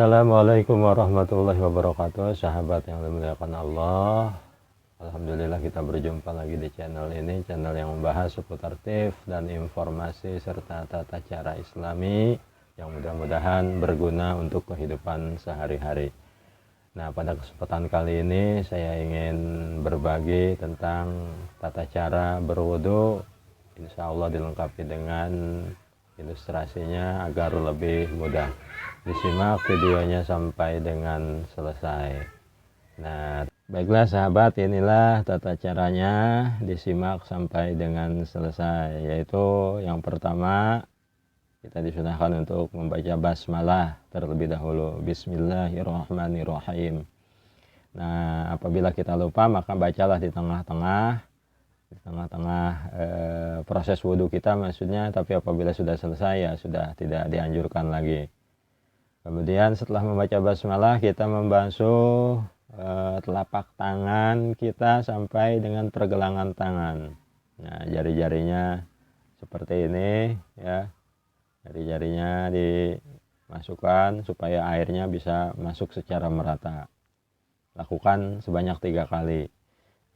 Assalamualaikum warahmatullahi wabarakatuh, sahabat yang dimuliakan Allah. Alhamdulillah kita berjumpa lagi di channel ini, channel yang membahas seputar tips dan informasi serta tata cara Islami yang mudah-mudahan berguna untuk kehidupan sehari-hari. Nah, pada kesempatan kali ini saya ingin berbagi tentang tata cara berwudu, insya Allah dilengkapi dengan ilustrasinya agar lebih mudah. Disimak videonya sampai dengan selesai. Nah, baiklah sahabat, inilah tata caranya, disimak sampai dengan selesai. Yaitu yang pertama, kita disunahkan untuk membaca basmalah terlebih dahulu. Bismillahirrahmanirrahim. Nah, apabila kita lupa maka bacalah di tengah-tengah proses wudhu kita maksudnya, tapi apabila sudah selesai ya sudah tidak dianjurkan lagi. Kemudian setelah membaca basmalah kita membasuh telapak tangan kita sampai dengan pergelangan tangan. Nah, jari-jarinya seperti ini ya. Jari-jarinya dimasukkan supaya airnya bisa masuk secara merata. Lakukan sebanyak 3 kali.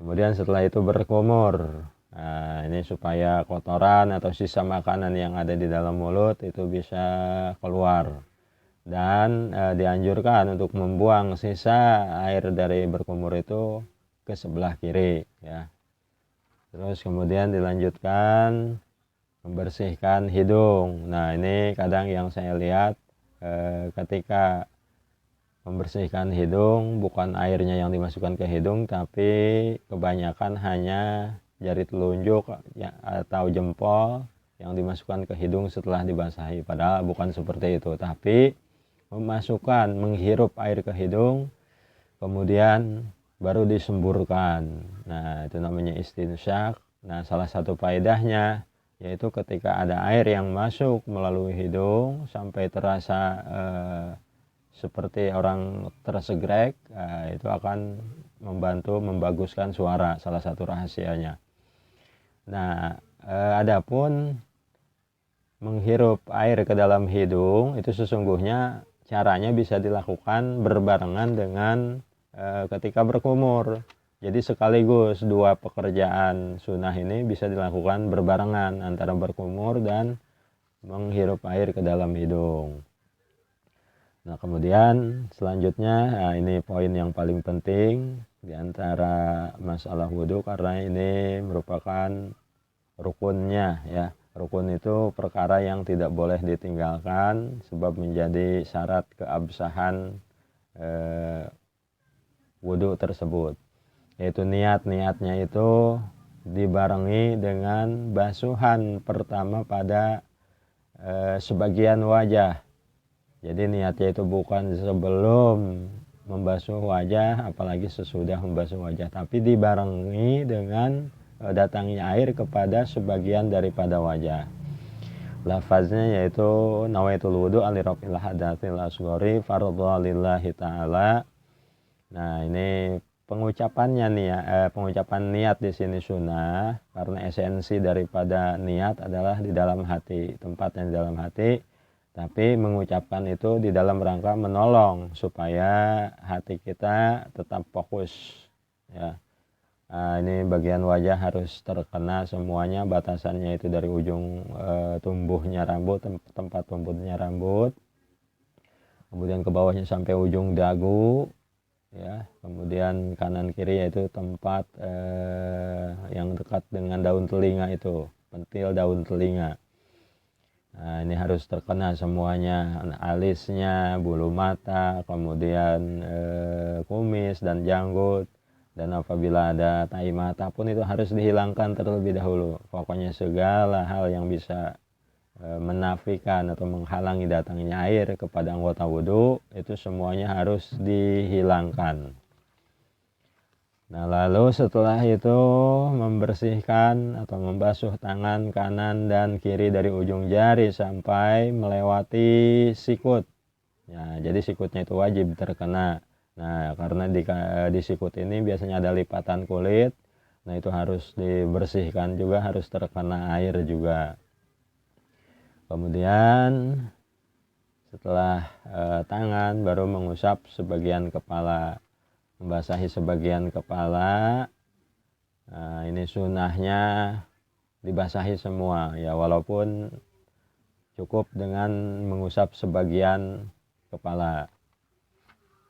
Kemudian setelah itu berkumur. Nah, ini supaya kotoran atau sisa makanan yang ada di dalam mulut itu bisa keluar. Dan dianjurkan untuk membuang sisa air dari berkumur itu ke sebelah kiri ya. Terus kemudian dilanjutkan membersihkan hidung. Nah, ini kadang yang saya lihat ketika membersihkan hidung bukan airnya yang dimasukkan ke hidung, tapi kebanyakan hanya jari telunjuk ya, atau jempol yang dimasukkan ke hidung setelah dibasahi. Padahal bukan seperti itu, tapi menghirup air ke hidung, kemudian baru disemburkan. Nah, itu namanya istinsyak. Nah, salah satu faedahnya yaitu ketika ada air yang masuk melalui hidung sampai terasa seperti orang tersegrek, itu akan membantu membaguskan suara, salah satu rahasianya. Nah, adapun menghirup air ke dalam hidung itu sesungguhnya caranya bisa dilakukan berbarengan dengan ketika berkumur. Jadi sekaligus dua pekerjaan sunnah ini bisa dilakukan berbarengan antara berkumur dan menghirup air ke dalam hidung. Nah, kemudian selanjutnya, ini poin yang paling penting di antara masalah wudhu, karena ini merupakan rukunnya ya. Rukun itu perkara yang tidak boleh ditinggalkan sebab menjadi syarat keabsahan wudhu tersebut. Yaitu niatnya itu dibarengi dengan basuhan pertama pada sebagian wajah. Jadi niatnya itu bukan sebelum membasuh wajah apalagi sesudah membasuh wajah, tapi dibarengi dengan datangnya air kepada sebagian daripada wajah. Lafaznya yaitu nawaitul wudu alirafil hadatsil asghari fardhu lillahi ta'ala. Nah, ini pengucapannya pengucapan niat di sini sunnah karena esensi daripada niat adalah di dalam hati, tempatnya di dalam hati. Tapi mengucapkan itu di dalam rangka menolong supaya hati kita tetap fokus ya. Nah, ini bagian wajah harus terkena semuanya, batasannya itu dari ujung tumbuhnya rambut, tempat tumbuhnya rambut, kemudian ke bawahnya sampai ujung dagu ya, kemudian kanan kiri yaitu tempat yang dekat dengan daun telinga itu, pentil daun telinga. Nah, ini harus terkena semuanya, alisnya, bulu mata, kemudian kumis dan janggut. Dan apabila ada tai mata pun itu harus dihilangkan terlebih dahulu. Pokoknya segala hal yang bisa menafikan atau menghalangi datangnya air kepada anggota wudhu itu semuanya harus dihilangkan. Nah, lalu setelah itu membersihkan atau membasuh tangan kanan dan kiri dari ujung jari sampai melewati sikut. Ya, jadi sikutnya itu wajib terkena. Nah, karena di sikut ini biasanya ada lipatan kulit. Nah, itu harus dibersihkan juga, harus terkena air juga. Kemudian Setelah tangan baru mengusap sebagian kepala, membasahi sebagian kepala. Ini sunnahnya dibasahi semua ya, walaupun cukup dengan mengusap sebagian kepala.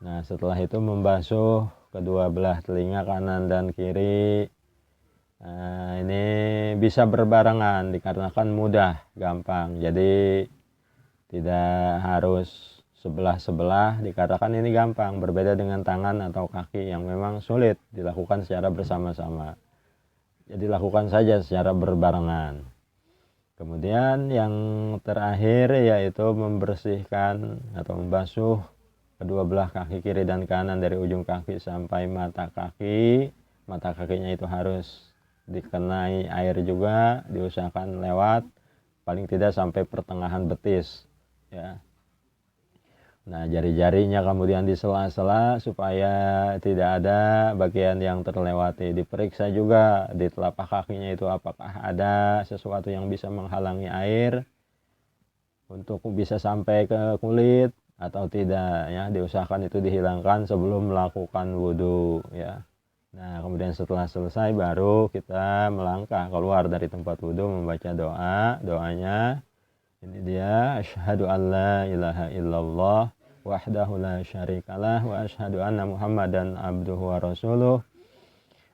Nah, setelah itu membasuh kedua belah telinga kanan dan kiri. Ini bisa berbarengan dikarenakan mudah, gampang. Jadi tidak harus sebelah-sebelah, dikatakan ini gampang, berbeda dengan tangan atau kaki yang memang sulit dilakukan secara bersama-sama. Jadi lakukan saja secara berbarengan. Kemudian yang terakhir yaitu membersihkan atau membasuh kedua belah kaki kiri dan kanan dari ujung kaki sampai mata kaki. Mata kakinya itu harus dikenai air juga, diusahakan lewat paling tidak sampai pertengahan betis ya. Nah, jari-jarinya kemudian di sela-sela supaya tidak ada bagian yang terlewati. Diperiksa juga di telapak kakinya itu apakah ada sesuatu yang bisa menghalangi air untuk bisa sampai ke kulit atau tidak ya. Diusahakan itu dihilangkan sebelum melakukan wudhu ya. Nah, kemudian setelah selesai baru kita melangkah keluar dari tempat wudhu membaca doa. Doanya ini dia, asyhadu an la ilaha illallah wahdahu la syarikalah wa asyhadu anna muhammadan abduhu wa rasuluh.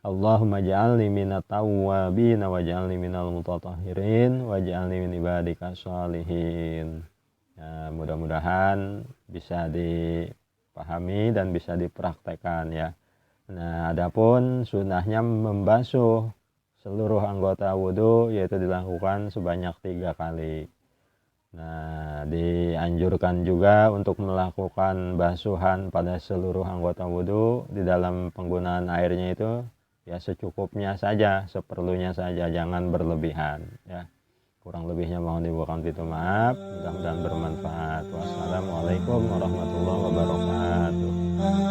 Allahumma ja'alni minat tawwabin wa ja'alni minal mutatahhirin wa ja'alni min ibadika sholihin. Ya, mudah-mudahan bisa dipahami dan bisa dipraktekkan ya. Nah, adapun sunnahnya membasuh seluruh anggota wudhu yaitu dilakukan sebanyak 3 kali. Nah, dianjurkan juga untuk melakukan basuhan pada seluruh anggota wudhu di dalam penggunaan airnya itu ya secukupnya saja, seperlunya saja, jangan berlebihan ya. Kurang lebihnya mohon dibukakan pintu maaf, mudah-mudahan bermanfaat. Wassalamualaikum warahmatullahi wabarakatuh.